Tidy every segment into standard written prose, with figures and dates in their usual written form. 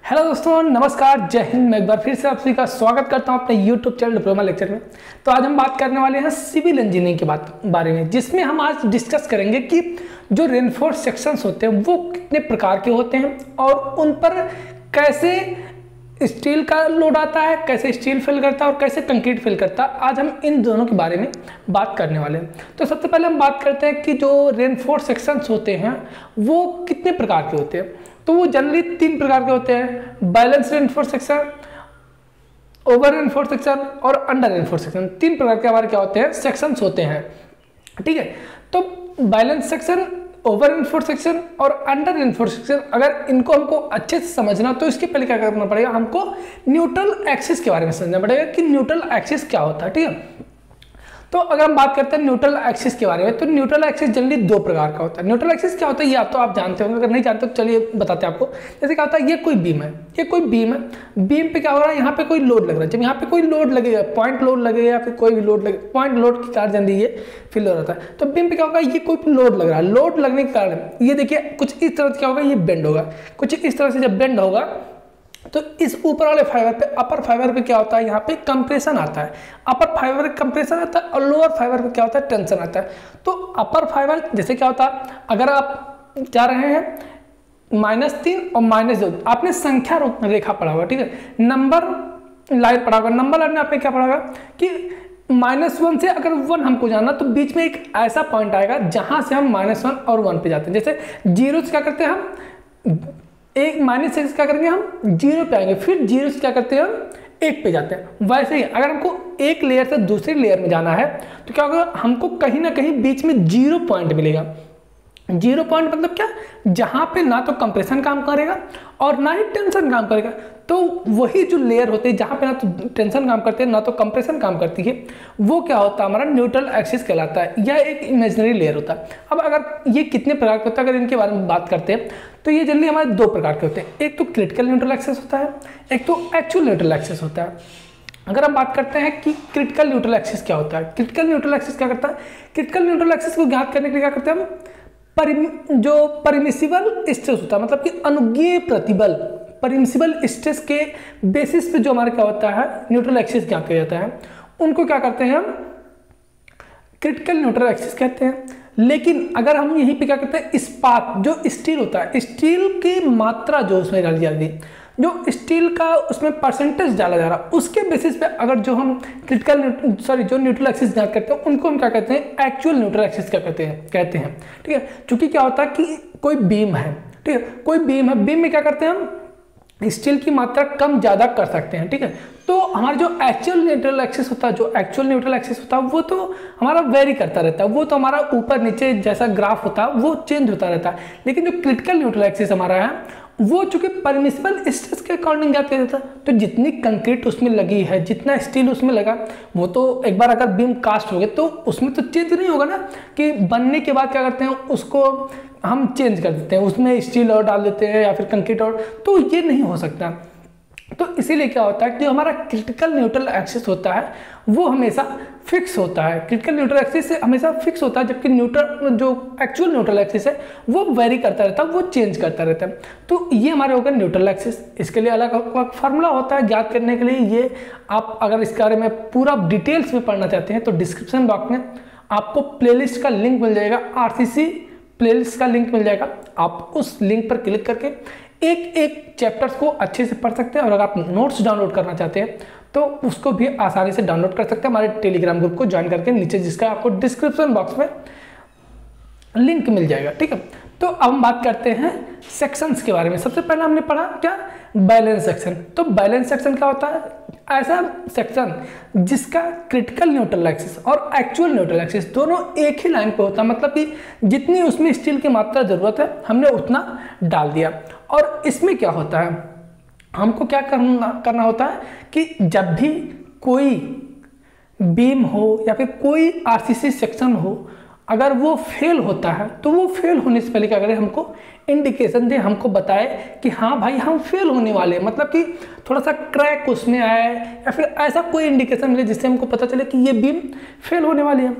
Hello दोस्तों, नमस्कार, जय हिंद। मैं एक बार फिर से आप सभी का स्वागत करता हूं अपने यूट्यूब चैनल डिप्लोमा लेक्चर में। तो आज हम बात करने वाले हैं सिविल इंजीनियरिंग के बारे में, जिसमें हम आज डिस्कस करेंगे कि जो रेनफोर्स सेक्शंस होते हैं वो कितने प्रकार के होते हैं और उन पर कैसे स्टील का लोड आता है, कैसे स्टील फिल करता है और कैसे कंक्रीट फिल करता है। आज हम इन दोनों के बारे में बात करने वाले हैं। तो सबसे पहले हम बात करते हैं कि जो रेनफोर्स सेक्शंस होते हैं वो कितने प्रकार के होते हैं। तो वो जनरली 3 प्रकार के होते हैं: balance reinforce section, over reinforce section और अंडर रेनफोर्स सेक्शन। 3 प्रकार के हमारे क्या होते हैं, सेक्शंस होते हैं। ठीक है, तो balance section, over reinforce section और अंडर रेनफोर्स सेक्शन, अगर इनको हमको अच्छे से समझना तो इसके पहले क्या करना पड़ेगा, हमको न्यूट्रल एक्सिस के बारे में समझना पड़ेगा कि न्यूट्रल एक्सिस क्या होता है। ठीक है, तो अगर हम बात करते हैं न्यूट्रल एक्सिस के बारे में, तो न्यूट्रल एक्सिस जनरली 2 प्रकार का होता है। न्यूट्रल एक्सिस क्या होता है ये आप जानते होंगे, अगर नहीं जानते तो चलिए बताते हैं आपको। जैसे क्या होता है, ये कोई बीम है, बीम पे क्या हो रहा है, यहाँ पे कोई लोड लग रहा है। जब यहाँ पे कोई लोड लगेगा, पॉइंट लोड लगेगा या फिर कोई भी लोड लगेगा, पॉइंट लोड के कारण जनरली ये फिल हो रहा है। तो बीम पे क्या होगा, ये कोई लोड लग रहा है, लोड लगने के कारण ये देखिए कुछ इस तरह से क्या होगा, ये बेंड होगा। कुछ इस तरह से जब बेंड होगा तो इस ऊपर वाले फाइबर पे, अपर फाइबर पे क्या होता है, यहाँ पे कंप्रेशन आता है। अपर फाइबर पे कंप्रेशन आता है और लोअर फाइबर पे क्या होता है, टेंशन आता है। तो अपर फाइबर जैसे क्या होता है, अगर आप जा रहे हैं -3 और -2, आपने संख्या रेखा पढ़ा होगा। ठीक है, नंबर लाइन पढ़ा होगा। नंबर लाइन में आपने क्या पढ़ा होगा कि -1 से अगर 1 हमको जाना तो बीच में एक ऐसा पॉइंट आएगा जहां से हम -1 और 1 पे जाते हैं। जैसे 0 से क्या करते हैं हम, एक -6 क्या करेंगे, हम 0 पे आएंगे, फिर 0 से क्या करते हैं, हम 1 पे जाते हैं। वैसे ही अगर हमको एक लेयर से दूसरी लेयर में जाना है तो क्या होगा, हमको कहीं ना कहीं बीच में 0 पॉइंट मिलेगा। 0 पॉइंट मतलब क्या, जहां पे ना तो कंप्रेशन काम करेगा और ना ही टेंशन काम करेगा। तो वही जो लेयर होते हैं जहां पे ना तो टेंशन काम करते हैं ना तो कंप्रेशन काम करती है, वो क्या होता है, हमारा न्यूट्रल एक्सिस कहलाता है। यह एक इमेजिनरी लेयर होता है। अब अगर ये कितने प्रकार के होता है, अगर इनके बारे में बात करते हैं तो ये जनरली हमारे 2 प्रकार के होते हैं। एक तो क्रिटिकल न्यूट्रल एक्सिस होता है, एक तो एक्चुअल न्यूट्रल एक्सिस होता है। अगर हम बात करते हैं कि क्रिटिकल न्यूट्रल एक्सिस क्या होता है, क्रिटिकल न्यूट्रल एक्सिस क्या करता है, क्रिटिकल न्यूट्रल एक्सिस को ज्ञात करने के लिए क्या करते हैं हम, जो परमिसिबल स्ट्रेस होता है, मतलब कि अनुज्ञेय प्रतिबल, परमिसिबल स्ट्रेस के बेसिस पे जो हमारे क्या होता है, न्यूट्रल एक्सिस ज्ञात किया जाता है, उनको क्या करते हैं हम, क्रिटिकल न्यूट्रल एक्सिस कहते हैं। लेकिन अगर हम यहीं पे क्या करते हैं, इस्पात जो स्टील होता है, स्टील की मात्रा जो उसमें डाली जाती है, जो स्टील का उसमें परसेंटेज डाला जा रहा है, उसके बेसिस पे अगर जो हम जो न्यूट्रल एक्सिस ज्ञात करते हैं उनको हम क्या कहते हैं, एक्चुअल न्यूट्रल एक्सिस क्या कहते हैं। ठीक है, क्योंकि क्या होता है कि कोई बीम है, ठीक है, कोई बीम है, बीम में क्या करते हैं हम, स्टील की मात्रा कम ज्यादा कर सकते हैं। ठीक है, तो हमारा जो एक्चुअल न्यूट्रल एक्सिस होता है, वो तो हमारा वेरी करता रहता है, वो तो हमारा ऊपर नीचे जैसा ग्राफ होता है वो चेंज होता रहता है। लेकिन जो क्रिटिकल न्यूट्रल एक्सिस हमारा है वो चूंकि परमिसिबल स्ट्रेस के अकॉर्डिंग ज्ञात किया जाता है, तो जितनी कंक्रीट उसमें लगी है, जितना स्टील उसमें लगा, वो तो एक बार अगर बीम कास्ट हो गए तो उसमें तो चेंज नहीं होगा ना, कि बनने के बाद क्या करते हैं उसको हम चेंज कर देते हैं, उसमें स्टील और डाल देते हैं या फिर कंक्रीट और, तो ये नहीं हो सकता। तो इसीलिए क्या होता है कि जो हमारा क्रिटिकल न्यूट्रल एक्सिस होता है वो हमेशा फिक्स होता है, क्रिटिकल न्यूट्रल एक्सिस से हमेशा फिक्स होता है, जबकि जो एक्चुअल न्यूट्रल एक्सिस है वो वेरी करता रहता है, वो चेंज करता रहता है। तो ये हमारे हो गए न्यूट्रल एक्सिस। इसके लिए अलग अलग फार्मूला होता है ज्ञात करने के लिए। ये आप अगर इस बारे में पूरा डिटेल्स में पढ़ना चाहते हैं तो डिस्क्रिप्शन बॉक्स में आपको प्लेलिस्ट का लिंक मिल जाएगा, RCC प्लेलिस्ट का लिंक मिल जाएगा। आप उस लिंक पर क्लिक करके एक एक चैप्टर्स को अच्छे से पढ़ सकते हैं, और अगर आप नोट्स डाउनलोड करना चाहते हैं तो उसको भी आसानी से डाउनलोड कर सकते हैं हमारे टेलीग्राम ग्रुप को ज्वाइन करके, नीचे जिसका आपको डिस्क्रिप्शन बॉक्स में लिंक मिल जाएगा। ठीक है, तो अब हम बात करते हैं सेक्शंस के बारे में। सबसे पहले हमने पढ़ा क्या, बैलेंस सेक्शन। तो बैलेंस सेक्शन क्या होता है, ऐसा सेक्शन जिसका क्रिटिकल न्यूट्रल एक्सिस और एक्चुअल न्यूट्रल एक्सिस दोनों एक ही लाइन पे होता है, मतलब कि जितनी उसमें स्टील की मात्रा जरूरत है हमने उतना डाल दिया। और इसमें क्या होता है, हमको क्या करना होता है कि जब भी कोई बीम हो या फिर कोई RCC सेक्शन हो, अगर वो फेल होता है तो वो फेल होने से पहले क्या करें, हमको इंडिकेशन दे, हमको बताए कि हाँ भाई हम फेल होने वाले हैं, मतलब कि थोड़ा सा क्रैक उसमें आए या फिर ऐसा कोई इंडिकेशन मिले जिससे हमको पता चले कि ये बीम फेल होने वाली है।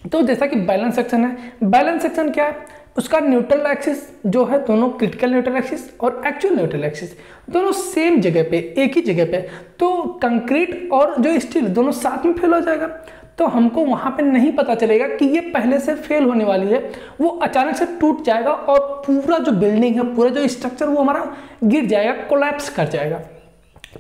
तो जैसा कि बैलेंस सेक्शन है, बैलेंस सेक्शन क्या है, उसका न्यूट्रल एक्सिस जो है, दोनों क्रिटिकल न्यूट्रल एक्सिस और एक्चुअल न्यूट्रल एक्सिस दोनों सेम जगह पे, एक ही जगह पे, तो कंक्रीट और जो स्टील दोनों साथ में फेल हो जाएगा। तो हमको वहाँ पे नहीं पता चलेगा कि ये पहले से फेल होने वाली है, वो अचानक से टूट जाएगा और पूरा जो बिल्डिंग है, पूरा जो स्ट्रक्चर वो हमारा गिर जाएगा, कोलैप्स कर जाएगा।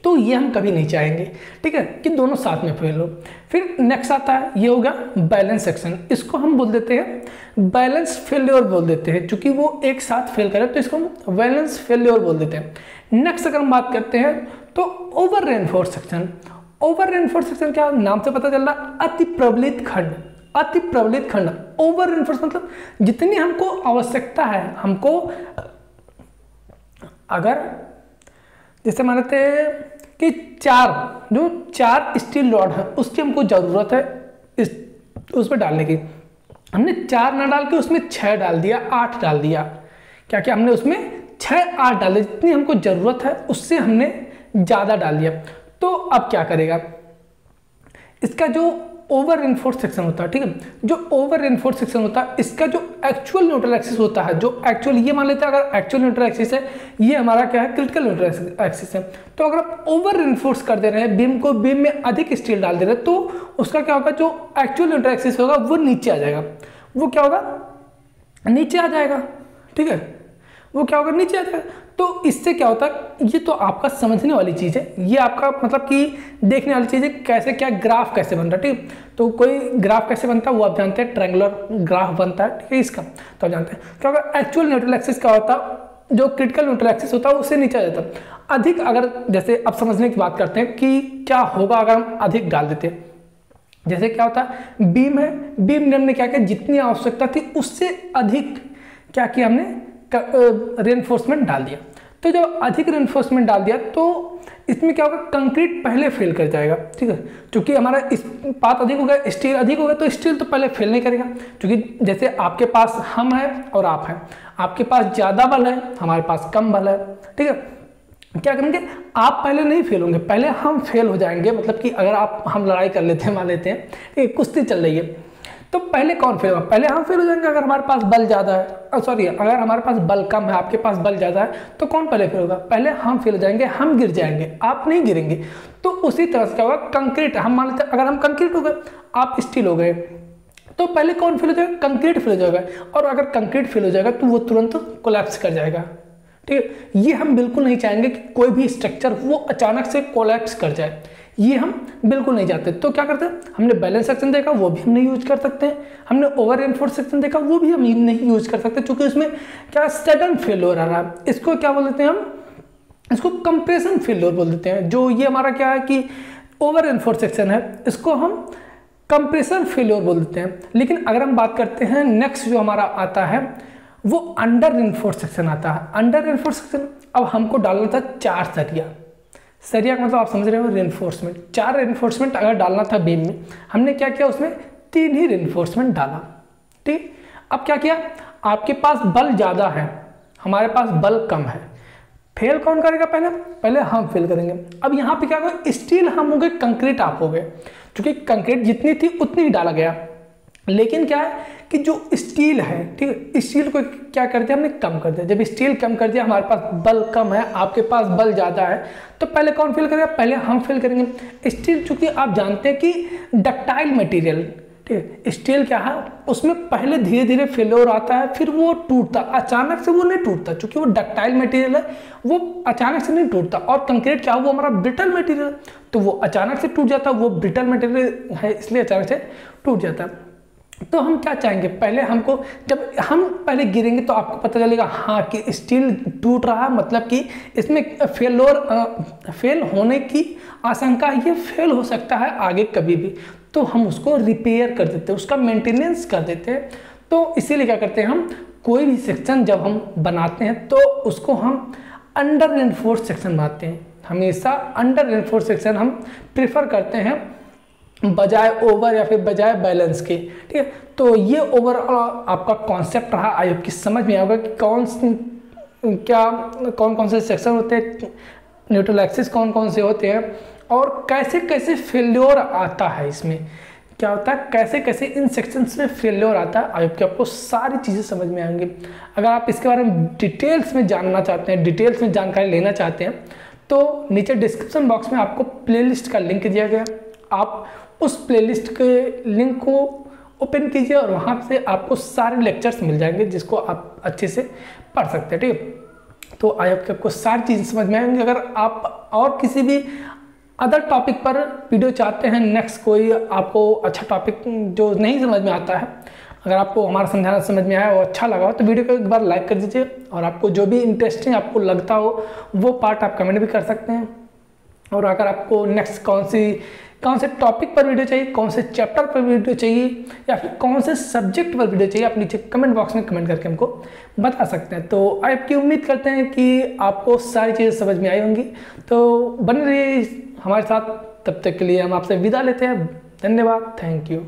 तो ये हम कभी नहीं चाहेंगे, ठीक है, कि दोनों साथ में फेल हो। फिर नेक्स्ट आता है, ये होगा बैलेंस सेक्शन। इसको हम बोल देते हैं बैलेंस फेल्योर बोल देते हैं, चूंकि वो एक साथ फेल करे तो इसको हम बैलेंस फेल्योर बोल देते हैं। नेक्स्ट अगर हम बात करते हैं तो over reinforce section. Over reinforce section क्या, नाम से पता चल रहा, अति प्रबलित खंड। अति प्रबलित खंड, ओवर रेनफोर्स मतलब जितनी हमको आवश्यकता है, हमको अगर जैसे मानते हैं कि चार स्टील रॉड है, उसकी हमको ज़रूरत है उसमें डालने की। हमने 4 ना डाल के उसमें 6 डाल दिया, 8 डाल दिया, क्या क्या हमने उसमें 6-8 डाले, जितनी हमको ज़रूरत है उससे हमने ज़्यादा डाल दिया। तो अब क्या करेगा, इसका जो ओवर रेनफोर्स सेक्शन होता है, ठीक है, जो ओवर रेनफोर्स सेक्शन होता है, इसका जो एक्चुअल न्यूट्रल एक्सिस होता है, जो एक्चुअल, ये मान लेते हैं अगर एक्चुअल न्यूट्रल एक्सिस है, ये हमारा क्या है, क्रिटिकल न्यूट्रल एक्सिस है। तो अगर आप ओवर रेनफोर्स कर दे रहे हैं बीम को, बीम में अधिक स्टील डाल दे रहे हैं, तो उसका क्या होगा, जो एक्चुअल न्यूट्रल एक्सिस होगा वो नीचे आ जाएगा। वो क्या होगा, नीचे आ जाएगा, ठीक है, वो क्या होगा, नीचे आ जाएगा। तो इससे क्या होता है, ये तो आपका समझने वाली चीज़ है, ये आपका मतलब कि देखने वाली चीज़ है, कैसे क्या ग्राफ कैसे बन रहा है, ठीक। तो कोई ग्राफ कैसे बनता है वो आप जानते हैं, ट्रायंगुलर ग्राफ बनता है, ठीक है, इसका तो आप जानते हैं। क्या होगा, एक्चुअल न्यूट्रल एक्सिस क्या होता है, जो क्रिटिकल न्यूट्रल एक्सिस होता है उससे नीचे आ जाता है अधिक। अगर जैसे अब समझने की बात करते हैं कि क्या होगा अगर हम अधिक डाल देते हैं। जैसे क्या होता है, बीम है, बीम ने हमने क्या किया, जितनी आवश्यकता थी उससे अधिक क्या किया, हमने रेनफोर्समेंट डाल दिया। तो जब अधिक रेनफोर्समेंट डाल दिया तो इसमें क्या होगा, कंक्रीट पहले फेल कर जाएगा, ठीक है, क्योंकि हमारा इस्पात अधिक हो गया, स्टील अधिक हो गया, तो स्टील तो पहले फेल नहीं करेगा। क्योंकि जैसे आपके पास हम है और आप हैं, आपके पास ज़्यादा बल है, हमारे पास कम बल है, ठीक है, क्या करेंगे, आप पहले नहीं फेल होंगे, पहले हम फेल हो जाएंगे। मतलब कि अगर हम लड़ाई कर लेते हैं, मान लेते हैं, ठीक है, कुश्ती चल रही है, तो पहले कौन फेल होगा, पहले हम फेल हो जाएंगे। अगर हमारे पास बल ज़्यादा है, सॉरी, अगर हमारे पास बल कम है, आपके पास बल ज़्यादा है, तो कौन पहले फेल होगा, पहले हम फेल हो जाएंगे, हम गिर जाएंगे, आप नहीं गिरेंगे। तो उसी तरह से क्या होगा, कंक्रीट, हम मान लेते हैं अगर हम कंक्रीट हो गए, आप स्टील हो गए, तो पहले कौन फेल हो जाएगा, कंक्रीट फेल हो जाएगा। और अगर कंक्रीट फेल हो जाएगा तो वो तुरंत कोलैप्स कर जाएगा, ठीक है। ये हम बिल्कुल नहीं चाहेंगे कि कोई भी स्ट्रक्चर वो अचानक से कोलैप्स कर जाए, ये हम बिल्कुल नहीं चाहते। तो क्या करते हैं, हमने बैलेंस सेक्शन देखा, वो भी हम नहीं यूज कर सकते हैं। हमने ओवर रेनफोर्स सेक्शन देखा, वो भी हम नहीं यूज कर सकते, क्योंकि उसमें क्या सडन फेल्योर आ रहा है। इसको क्या बोल देते हैं, हम इसको कंप्रेशन फेल्योर बोल देते हैं। जो ये हमारा क्या है कि ओवर रेनफोर्स सेक्शन है, इसको हम कंप्रेशन फेल्योर बोल देते हैं। लेकिन अगर हम बात करते हैं नेक्स्ट जो हमारा आता है वो अंडर रेनफोर्स सेक्शन आता है। अंडर रेनफोर्स सेक्शन, अब हमको डालना था 4 सरिया। सरिया का मतलब आप समझ रहे हो, रेनफोर्समेंट। 4 रेनफोर्समेंट अगर डालना था बीम में, हमने क्या किया, उसमें 3 ही रेनफोर्समेंट डाला, ठीक। अब क्या किया, आपके पास बल ज़्यादा है, हमारे पास बल कम है, फेल कौन करेगा, पहले हम फेल करेंगे। अब यहाँ पे क्या होगा, स्टील हम हो गए, कंक्रीट आप हो गए, क्योंकि कंक्रीट जितनी थी उतनी ही डाला गया। लेकिन क्या है कि जो स्टील है, ठीक है, स्टील को क्या कर दिया, हमने कम कर दिया। जब स्टील कम कर दिया, हमारे पास बल कम है, आपके पास बल ज़्यादा है, तो पहले कौन फेल करेगा, पहले हम फेल करेंगे। स्टील चूंकि आप जानते हैं कि डक्टाइल मटेरियल, ठीक है, स्टील क्या है, उसमें पहले धीरे धीरे फेल्योर आता है, फिर वो टूटता, अचानक से वो नहीं टूटता, क्योंकि वो डक्टाइल मटेरियल है, वो अचानक से नहीं टूटता। और कंक्रीट क्या है, वो हमारा ब्रिटल मटेरियल, तो वो अचानक से टूट जाता है, वो ब्रिटल मटेरियल है, इसलिए अचानक से टूट जाता है। तो हम क्या चाहेंगे, पहले हमको, जब हम पहले गिरेंगे तो आपको पता चलेगा हाँ कि स्टील टूट रहा है, मतलब कि इसमें फेल होने की आशंका, ये फेल हो सकता है आगे कभी भी, तो हम उसको रिपेयर कर देते हैं, उसका मेंटेनेंस कर देते हैं। तो इसीलिए क्या करते हैं, हम कोई भी सेक्शन जब हम बनाते हैं तो उसको हम अंडर रेनफोर्स सेक्शन बनाते हैं। हमेशा अंडर रेनफोर्स सेक्शन हम प्रेफर करते हैं बजाय ओवर या फिर बजाय बैलेंस के, ठीक है। तो ये ओवरऑल आपका कॉन्सेप्ट रहा, आई होप कि समझ में आएगा कि कौन कौन से सेक्शन होते हैं, न्यूट्रल एक्सिस कौन कौन से होते हैं, और कैसे कैसे फेल्योर आता है इसमें, क्या होता है, कैसे कैसे इन सेक्शंस में फेल्योर आता है। आई होप कि आपको सारी चीज़ें समझ में आएंगी। अगर आप इसके बारे में डिटेल्स में जानना चाहते हैं, डिटेल्स में जानकारी लेना चाहते हैं, तो नीचे डिस्क्रिप्शन बॉक्स में आपको प्लेलिस्ट का लिंक दिया गया, आप उस प्लेलिस्ट के लिंक को ओपन कीजिए और वहाँ से आपको सारे लेक्चर्स मिल जाएंगे जिसको आप अच्छे से पढ़ सकते हैं। ठीक है, तो आई होप कि आपको सारी चीज़ें समझ में आएंगी। अगर आप और किसी भी अदर टॉपिक पर वीडियो चाहते हैं, नेक्स्ट कोई आपको अच्छा टॉपिक जो नहीं समझ में आता है, अगर आपको हमारा समझाना समझ में आया और अच्छा लगा हो तो वीडियो को एक बार लाइक कर दीजिए, और आपको जो भी इंटरेस्टिंग आपको लगता हो वो पार्ट आप कमेंट भी कर सकते हैं। और अगर आपको नेक्स्ट कौन से टॉपिक पर वीडियो चाहिए, कौन से चैप्टर पर वीडियो चाहिए, या फिर कौन से सब्जेक्ट पर वीडियो चाहिए, आप नीचे कमेंट बॉक्स में कमेंट करके हमको बता सकते हैं। तो आपकी उम्मीद करते हैं कि आपको सारी चीज़ें समझ में आई होंगी, तो बने रहिए हमारे साथ। तब तक के लिए हम आपसे विदा लेते हैं। धन्यवाद, थैंक यू।